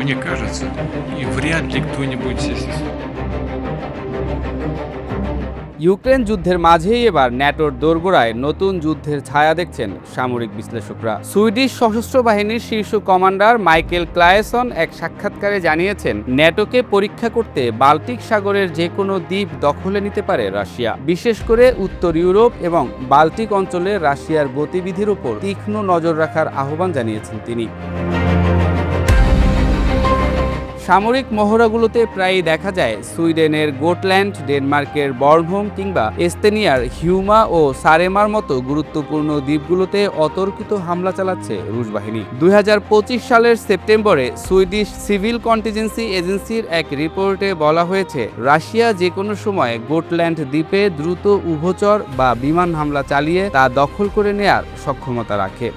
мне кажется, и вряд ли кто-нибудь Ukraine যুদ্ধের মাঝেই এবার ন্যাটোর দোরগোড়ায় নতুন যুদ্ধের ছায়া দেখছেন সামরিক বিশ্লেষকরা। সুইডিশ সশস্ত্র বাহিনীর শীর্ষ কমান্ডার মাইকেল ক্লায়েসন এক সাক্ষাৎকারে জানিয়েছেন, ন্যাটোকে পরীক্ষা করতে বাল্টিক সাগরের যে কোনো দ্বীপ দখলে নিতে পারে রাশিয়া। বিশেষ করে উত্তর ইউরোপ এবং বাল্টিক অঞ্চলে রাশিয়ার গতিবিধির উপর তীক্ষ্ণ নজর রাখার আহ্বান জানিয়েছেন তিনি। সামরিক মহড়াগুলোতে প্রায়ই দেখা যায় সুইডেনের গোটল্যান্ড, ডেনমার্কের বর্নহোম কিংবা এস্তোনিয়ার হিউমা ও সারেমার মতো গুরুত্বপূর্ণ দ্বীপগুলোতে অতর্কিত হামলা চালাচ্ছে রুশ বাহিনী। 2025 সালের সেপ্টেম্বরে সুইডিশ সিভিল কন্টিজেন্সি এজেন্সির এক রিপোর্টে বলা হয়েছে, রাশিয়া যে কোনো সময় গোটল্যান্ড দ্বীপে দ্রুত উভচর বা বিমান হামলা চালিয়ে তা দখল করে নেয়ার সক্ষমতা রাখে।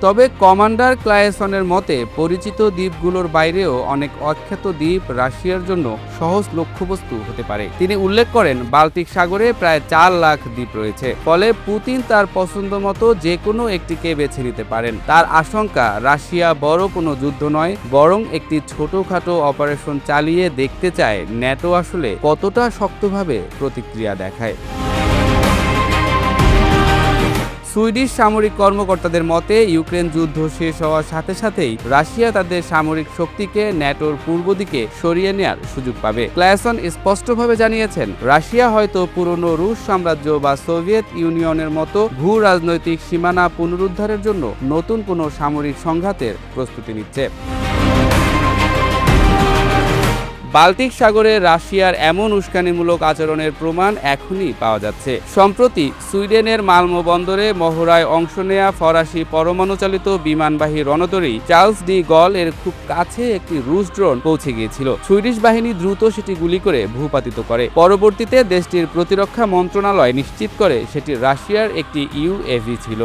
তবে কমান্ডার ক্লায়েসনের মতে, পরিচিত দ্বীপগুলোর বাইরেও অনেক অখ্যাত দ্বীপ রাশিয়ার জন্য সহজ লক্ষ্যবস্তু হতে পারে। তিনি উল্লেখ করেন, বাল্টিক সাগরে প্রায় 4 লাখ দ্বীপ রয়েছে, ফলে পুতিন তার পছন্দ মতো যে কোনো একটিকে বেছে নিতে পারেন। তার আশঙ্কা, রাশিয়া বড় কোনো যুদ্ধ নয়, বরং একটি ছোটখাটো অপারেশন চালিয়ে দেখতে চায় ন্যাটো আসলে কতটা শক্তভাবে প্রতিক্রিয়া দেখায়। সুইডিশ সামরিক কর্মকর্তাদের মতে, ইউক্রেন যুদ্ধ শেষ হওয়ার সাথে সাথেই রাশিয়া তাদের সামরিক শক্তিকে ন্যাটোর পূর্ব দিকে সরিয়ে নেয়ার সুযোগ পাবে। ক্লায়েসন স্পষ্টভাবে জানিয়েছেন, রাশিয়া হয়তো পুরনো রুশ সাম্রাজ্য বা সোভিয়েত ইউনিয়নের মতো ভূ রাজনৈতিক সীমানা পুনরুদ্ধারের জন্য নতুন কোনো সামরিক সংঘাতের প্রস্তুতি নিচ্ছে। বাল্টিক সাগরে রাশিয়ার এমন উস্কানিমূলক আচরণের প্রমাণ এখনই পাওয়া যাচ্ছে। সম্প্রতি সুইডেনের মালমো বন্দরে মহড়ায় অংশ নেয়া ফরাসি পরমাণুচালিত বিমানবাহী রণতরী চার্লস ডি গল এর খুব কাছে একটি রুশ ড্রোন পৌঁছে গিয়েছিল। সুইডিশ বাহিনী দ্রুত সেটি গুলি করে ভূপাতিত করে। পরবর্তীতে দেশটির প্রতিরক্ষা মন্ত্রণালয় নিশ্চিত করে সেটি রাশিয়ার একটি ইউএভি ছিল।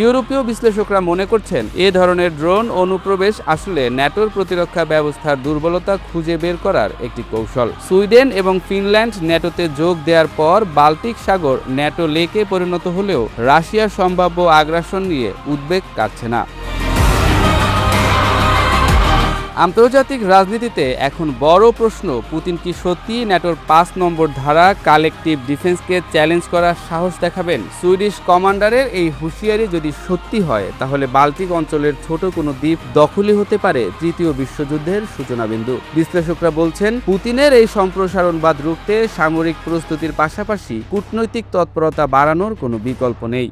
ইউরোপীয় বিশ্লেষকরা মনে করছেন, এ ধরনের ড্রোন অনুপ্রবেশ আসলে ন্যাটোর প্রতিরক্ষা ব্যবস্থার দুর্বলতা খুঁজে বের করার একটি কৌশল। সুইডেন এবং ফিনল্যান্ড ন্যাটোতে যোগ দেওয়ার পর বাল্টিক সাগর ন্যাটো লেকে পরিণত হলেও রাশিয়ার সম্ভাব্য আগ্রাসন নিয়ে উদ্বেগ কাটছে না। আন্তর্জাতিক রাজনীতিতে এখন বড় প্রশ্ন, পুতিন কি সত্যিই ন্যাটোর 5 নম্বর ধারা কালেকটিভ ডিফেন্সকে চ্যালেঞ্জ করার সাহস দেখাবেন? সুইডিশ কমান্ডারের এই হুঁশিয়ারি যদি সত্যি হয়, তাহলে বাল্টিক অঞ্চলের ছোট কোনো দ্বীপ দখলই হতে পারে তৃতীয় বিশ্বযুদ্ধের সূচনাবিন্দু। বিশ্লেষকরা বলছেন, পুতিনের এই সম্প্রসারণবাদ রুখতে সামরিক প্রস্তুতির পাশাপাশি কূটনৈতিক তৎপরতা বাড়ানোর কোনো বিকল্প নেই।